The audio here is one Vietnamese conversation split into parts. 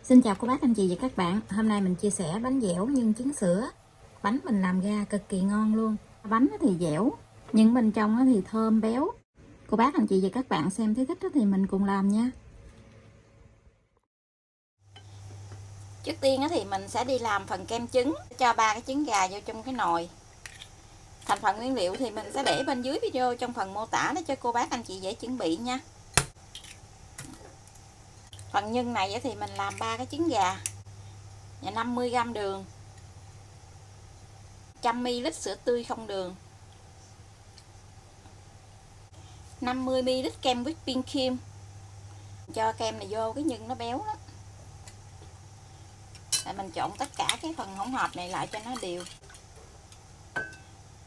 Xin chào cô bác anh chị và các bạn. Hôm nay mình chia sẻ bánh dẻo nhân trứng sữa. Bánh mình làm ra cực kỳ ngon luôn. Bánh thì dẻo, nhưng bên trong thì thơm béo. Cô bác anh chị và các bạn xem thấy thích thì mình cùng làm nha. Trước tiên thì mình sẽ đi làm phần kem trứng. Cho 3 cái trứng gà vô trong cái nồi. Thành phần nguyên liệu thì mình sẽ để bên dưới video trong phần mô tả để cho cô bác anh chị dễ chuẩn bị nha. Phần nhân này thì mình làm 3 cái trứng gà và 50g đường, 100ml sữa tươi không đường, 50ml kem whipping cream. Cho kem này vô cái nhân nó béo đó. Rồi mình trộn tất cả cái phần hỗn hợp này lại cho nó đều.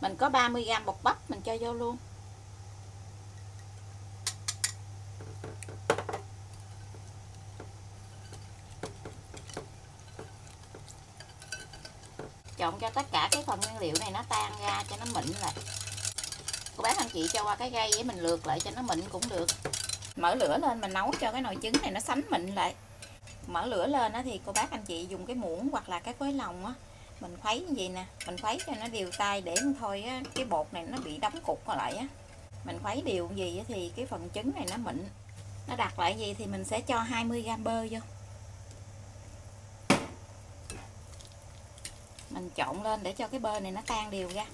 Mình có 30g bột bắp mình cho vô luôn. Trộn cho tất cả cái phần nguyên liệu này nó tan ra cho nó mịn lại. Cô bác anh chị cho qua cái gây để mình lượt lại cho nó mịn cũng được. Mở lửa lên mình nấu cho cái nồi trứng này nó sánh mịn lại. Mở lửa lên đó thì cô bác anh chị dùng cái muỗng hoặc là cái khối lòng á, mình khuấy như vậy nè, mình khuấy cho nó đều tay để thôi á, cái bột này nó bị đóng cục lại á. Mình khuấy đều gì thì cái phần trứng này nó mịn. Nó đặt lại gì thì mình sẽ cho 20g bơ vô. Mình trộn lên để cho cái bơ này nó tan đều ra.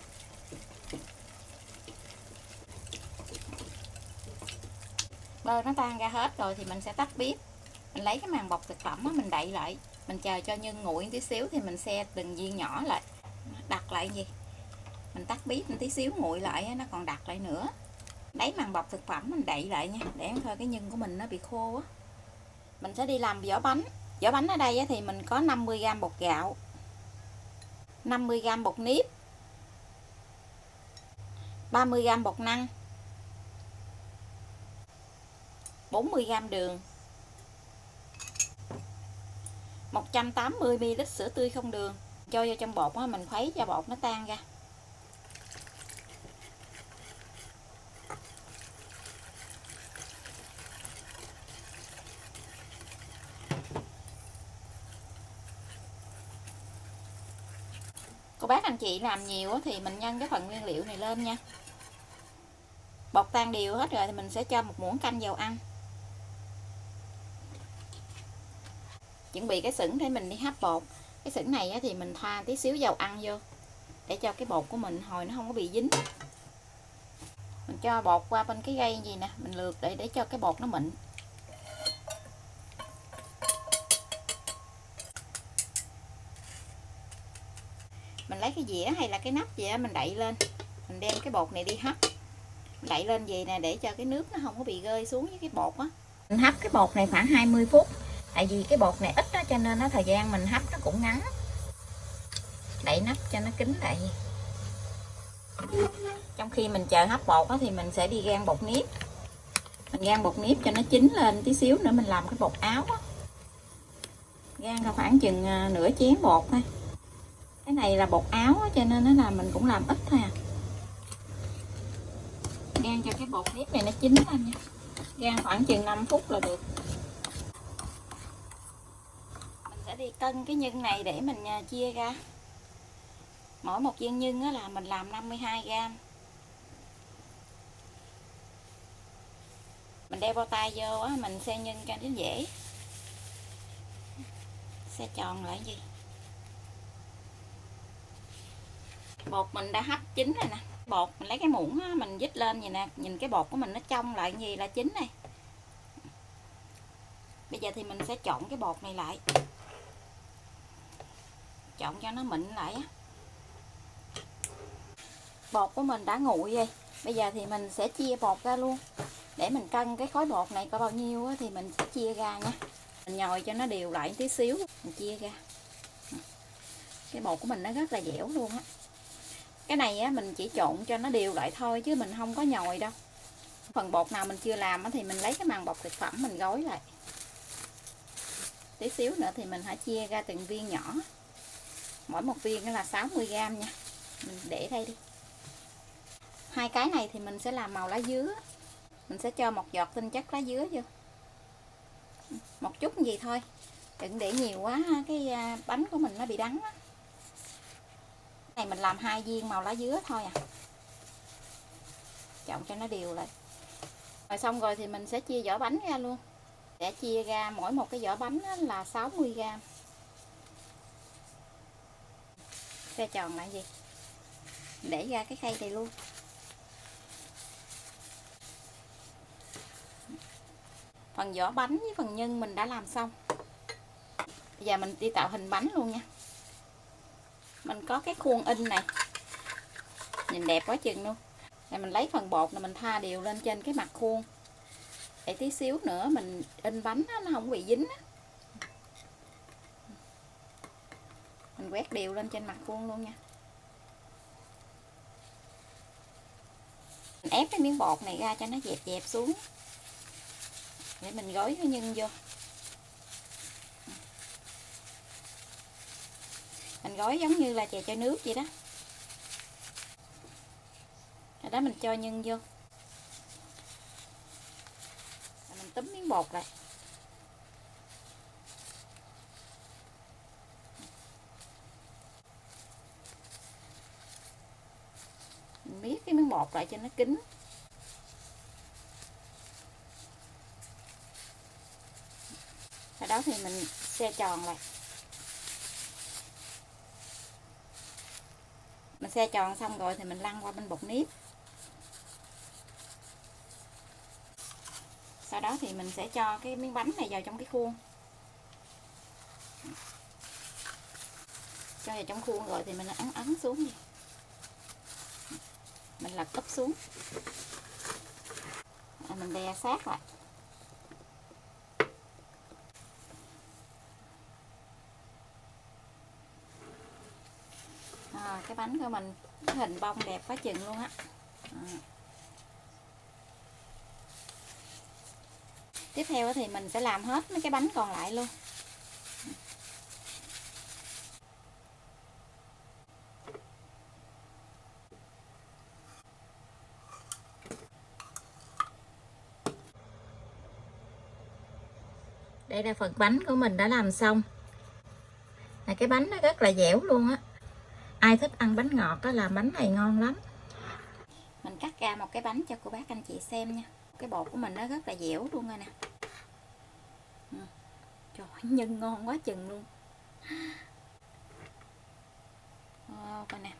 Bơ nó tan ra hết rồi thì mình sẽ tắt bếp. Mình lấy cái màng bọc thực phẩm á, mình đậy lại. Mình chờ cho nhân nguội tí xíu thì mình xe từng viên nhỏ lại. Đặt lại gì? Mình tắt bếp một tí xíu nguội lại nó còn đặt lại nữa. Lấy màng bọc thực phẩm mình đậy lại nha, để thôi cái nhân của mình nó bị khô á. Mình sẽ đi làm vỏ bánh. Vỏ bánh ở đây thì mình có 50g bột gạo, 50g bột nếp, 30g bột năng, 40g đường, 180ml sữa tươi không đường. Cho vô trong bột á, mình khuấy cho bột nó tan ra. Cô bác anh chị làm nhiều thì mình nhân cái phần nguyên liệu này lên nha. Bột tan đều hết rồi thì mình sẽ cho một muỗng canh dầu ăn. Chuẩn bị cái sửng để mình đi hấp bột. Cái sửng này thì mình thoa tí xíu dầu ăn vô để cho cái bột của mình hồi nó không có bị dính. Mình cho bột qua bên cái gây gì nè, mình lượt để cho cái bột nó mịn. Mình lấy cái dĩa hay là cái nắp gì đó mình đậy lên, mình đem cái bột này đi hấp. Mình đậy lên gì nè để cho cái nước nó không có bị rơi xuống với cái bột á. Mình hấp cái bột này khoảng 20 phút. Tại vì cái bột này ít đó cho nên thời gian mình hấp nó cũng ngắn. Đậy nắp cho nó kín lại. Trong khi mình chờ hấp bột thì mình sẽ đi rang bột nếp. Mình rang bột nếp cho nó chín lên tí xíu nữa mình làm cái bột áo á. Rang ra khoảng chừng nửa chén bột thôi. Cái này là bột áo á, cho nên nó là mình cũng làm ít thôi à. Rang cho cái bột nếp này nó chín lên nha. Rang khoảng chừng 5 phút là được. Mình sẽ đi cân cái nhân này để mình chia ra. Mỗi một viên nhân là mình làm 52g. Mình đeo bao tay vô á, mình xe nhân cho nó dễ. Xe tròn lại gì. Bột mình đã hấp chín rồi nè. Bột mình lấy cái muỗng á, mình dít lên vậy nè, nhìn cái bột của mình nó trong lại gì là chín này. Bây giờ thì mình sẽ trộn cái bột này lại. Trộn cho nó mịn lại á. Bột của mình đã nguội rồi. Bây giờ thì mình sẽ chia bột ra luôn. Để mình cân cái khối bột này có bao nhiêu á, thì mình sẽ chia ra nha. Mình nhồi cho nó đều lại tí xíu, mình chia ra. Cái bột của mình nó rất là dẻo luôn á. Cái này á, mình chỉ trộn cho nó đều lại thôi chứ mình không có nhồi đâu. Phần bột nào mình chưa làm á, thì mình lấy cái màng bọc thực phẩm mình gói lại. Tí xíu nữa thì mình hãy chia ra từng viên nhỏ. Mỗi một viên là 60g nha. Mình để đây đi. Hai cái này thì mình sẽ làm màu lá dứa. Mình sẽ cho một giọt tinh chất lá dứa vô. Một chút gì thôi. Đừng để nhiều quá cái bánh của mình nó bị đắng á. Này mình làm 2 viên màu lá dứa thôi à. Trộn cho nó đều lại. Rồi xong rồi thì mình sẽ chia vỏ bánh ra luôn. Sẽ chia ra mỗi một cái vỏ bánh là 60g. Xe tròn lại gì? Để ra cái khay này luôn. Phần vỏ bánh với phần nhân mình đã làm xong. Bây giờ mình đi tạo hình bánh luôn nha. Mình có cái khuôn in này. Nhìn đẹp quá chừng luôn. Rồi mình lấy phần bột này mình thoa đều lên trên cái mặt khuôn. Để tí xíu nữa mình in bánh đó, nó không bị dính á. Mình quét đều lên trên mặt khuôn luôn nha. Mình ép cái miếng bột này ra cho nó dẹp dẹp xuống. Để mình gói cái nhân vô. Mình gói giống như là chè cho nước vậy đó. Rồi đó mình cho nhân vô. Rồi mình túm miếng bột lại. Mình miết cái miếng bột lại cho nó kín. Sau đó thì mình xe tròn lại. Mình xe tròn xong rồi thì mình lăn qua bên bột nếp. Sau đó thì mình sẽ cho cái miếng bánh này vào trong cái khuôn. Cho vào trong khuôn rồi thì mình ấn ấn xuống đi. Mình lật úp xuống. Mình đè sát lại. Cái bánh của mình cái hình bông đẹp quá chừng luôn á. Tiếp theo thì mình sẽ làm hết mấy cái bánh còn lại luôn. Đây là phần bánh của mình đã làm xong. Cái bánh nó rất là dẻo luôn á. Ai thích ăn bánh ngọt đó làm bánh này ngon lắm. Mình cắt ra một cái bánh cho cô bác anh chị xem nha. Cái bột của mình nó rất là dẻo luôn rồi nè. Trời ơi, nhân ngon quá chừng luôn. Coi nè.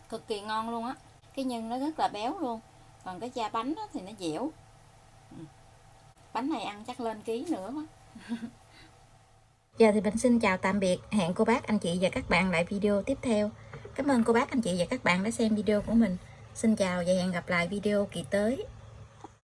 Cực kỳ ngon luôn á. Cái nhân nó rất là béo luôn. Còn cái da bánh thì nó dẻo. Bánh này ăn chắc lên ký nữa quá. Giờ thì mình xin chào tạm biệt. Hẹn cô bác anh chị và các bạn lại video tiếp theo. Cảm ơn cô bác anh chị và các bạn đã xem video của mình. Xin chào và hẹn gặp lại video kỳ tới.